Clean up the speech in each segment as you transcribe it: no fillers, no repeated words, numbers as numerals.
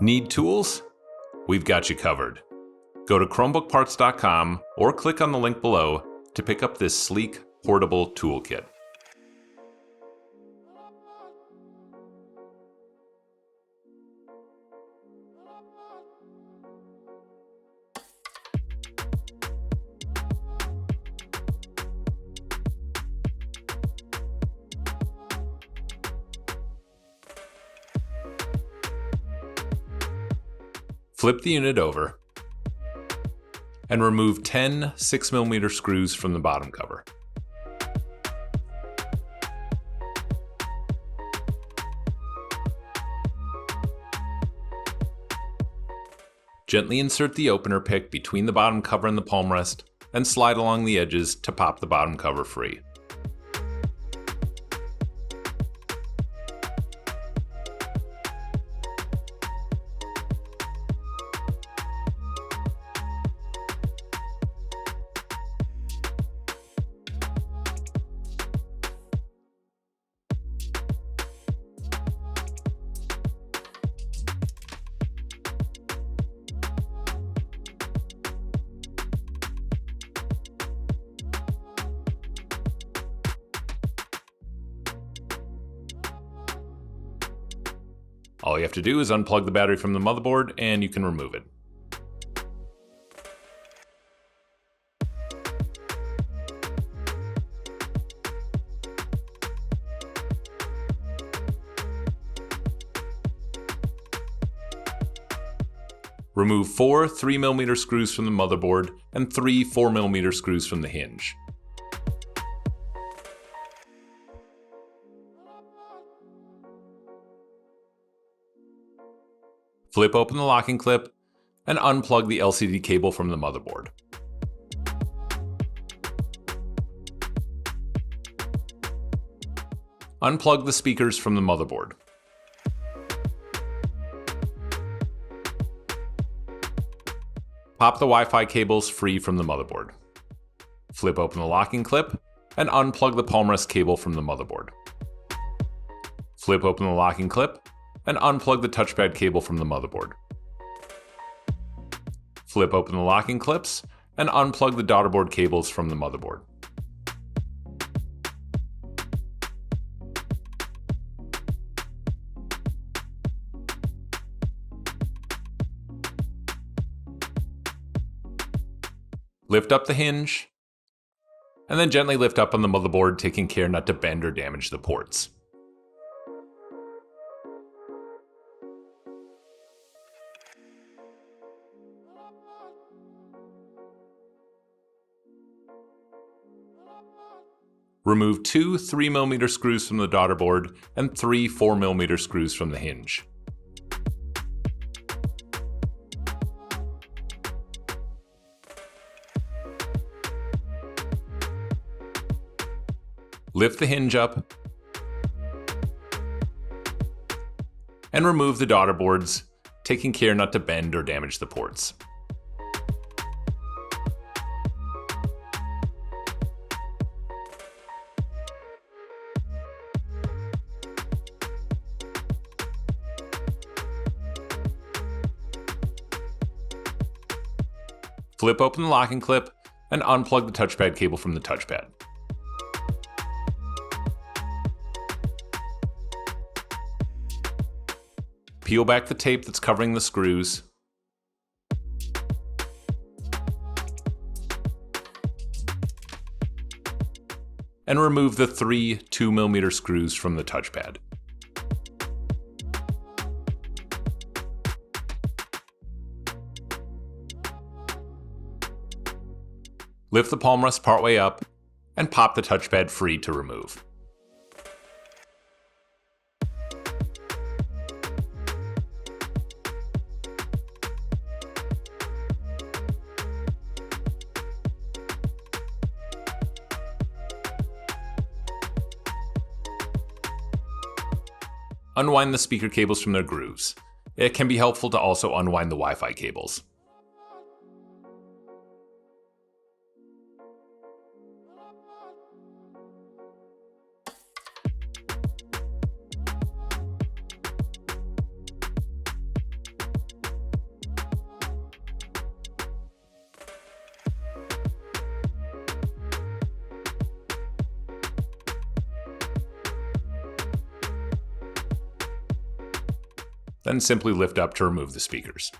Need tools? We've got you covered. Go to ChromebookParts.com or click on the link below to pick up this sleek, portable toolkit. Flip the unit over and remove 10 6mm screws from the bottom cover. Gently insert the opener pick between the bottom cover and the palmrest and slide along the edges to pop the bottom cover free. All you have to do is unplug the battery from the motherboard and you can remove it. Remove 4 3mm screws from the motherboard and 3 4mm screws from the hinge. Flip open the locking clip and unplug the LCD cable from the motherboard. Unplug the speakers from the motherboard. Pop the Wi-Fi cables free from the motherboard. Flip open the locking clip and unplug the Palmrest cable from the motherboard. Flip open the locking clip and unplug the touchpad cable from the motherboard. Flip open the locking clips and unplug the Daughterboard cables from the motherboard. Lift up the hinge, and then gently lift up on the motherboard, taking care not to bend or damage the ports. Remove 2 3mm screws from the Daughterboard and 3 4mm screws from the hinge. Lift the hinge up and remove the Daughterboards, taking care not to bend or damage the ports. Flip open the locking clip and unplug the touchpad cable from the touchpad. Peel back the tape that's covering the screws. And remove the 3 2mm screws from the touchpad. Lift the palmrest partway up and pop the touchpad free to remove. Unwind the speaker cables from their grooves. It can be helpful to also unwind the Wi-Fi cables. then simply lift up to remove the speakers.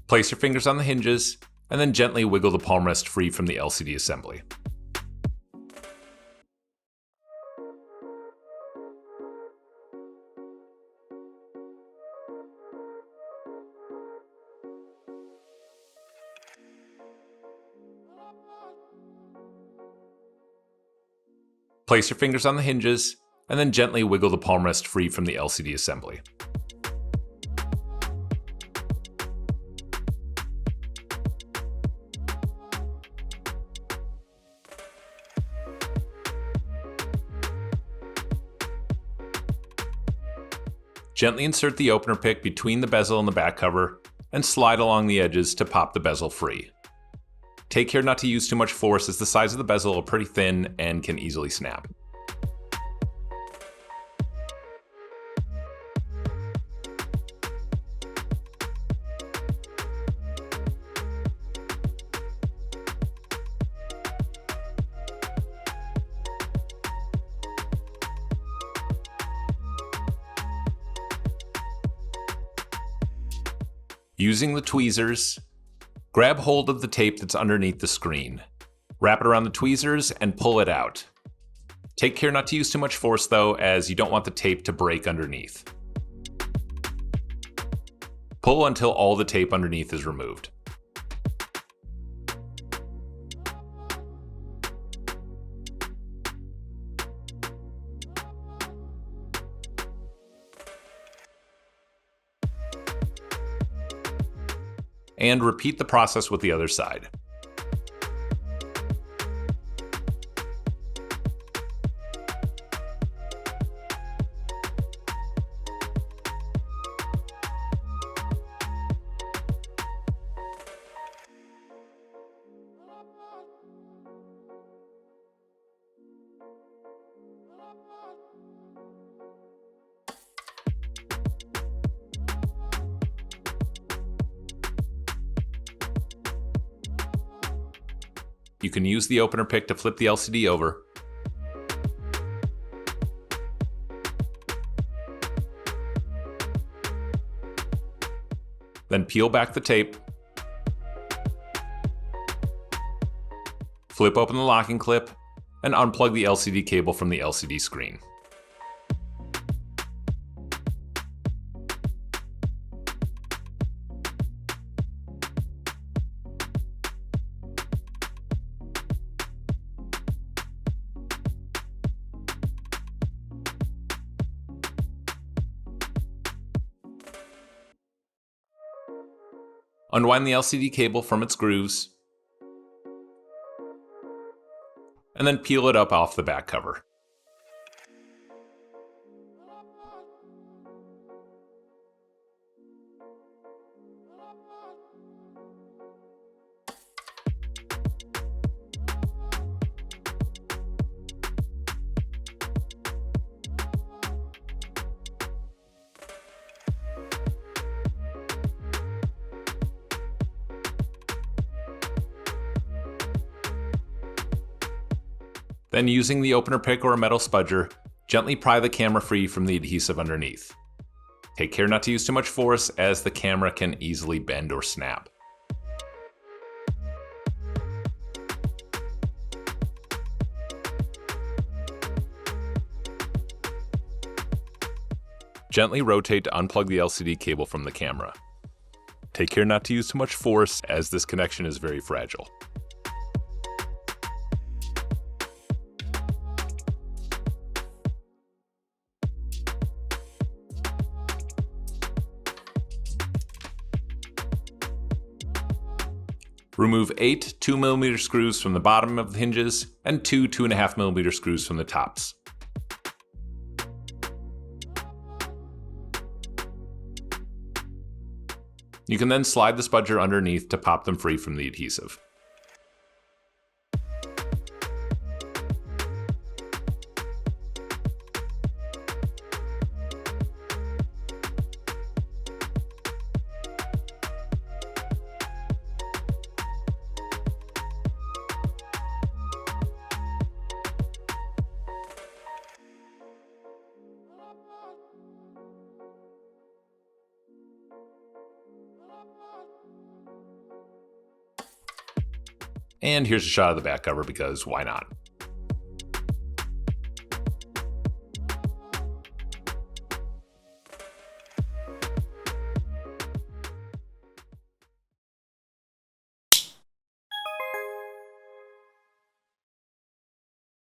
Place your fingers on the hinges, and then gently wiggle the palmrest free from the LCD assembly. Place your fingers on the hinges, and then gently wiggle the palmrest free from the LCD assembly. Gently insert the opener pick between the bezel and the back cover, and slide along the edges to pop the bezel free. Take care not to use too much force, as the sides of the bezel are pretty thin and can easily snap. Using the tweezers, grab hold of the tape that's underneath the screen. Wrap it around the tweezers and pull it out. Take care not to use too much force though, as you don't want the tape to break underneath. Pull until all the tape underneath is removed. And repeat the process with the other side. You can use the opener pick to flip the LCD over. Then peel back the tape. Flip open the locking clip and unplug the LCD cable from the LCD screen. Unwind the LCD cable from its grooves, and then peel it up off the back cover. Then, using the opener pick or a metal spudger, gently pry the camera free from the adhesive underneath. Take care not to use too much force, as the camera can easily bend or snap. Gently rotate to unplug the LCD cable from the camera. Take care not to use too much force, as this connection is very fragile. Remove 8 2mm screws from the bottom of the hinges and 2 2.5mm screws from the tops. You can then slide the spudger underneath to pop them free from the adhesive. And here's a shot of the back cover because why not?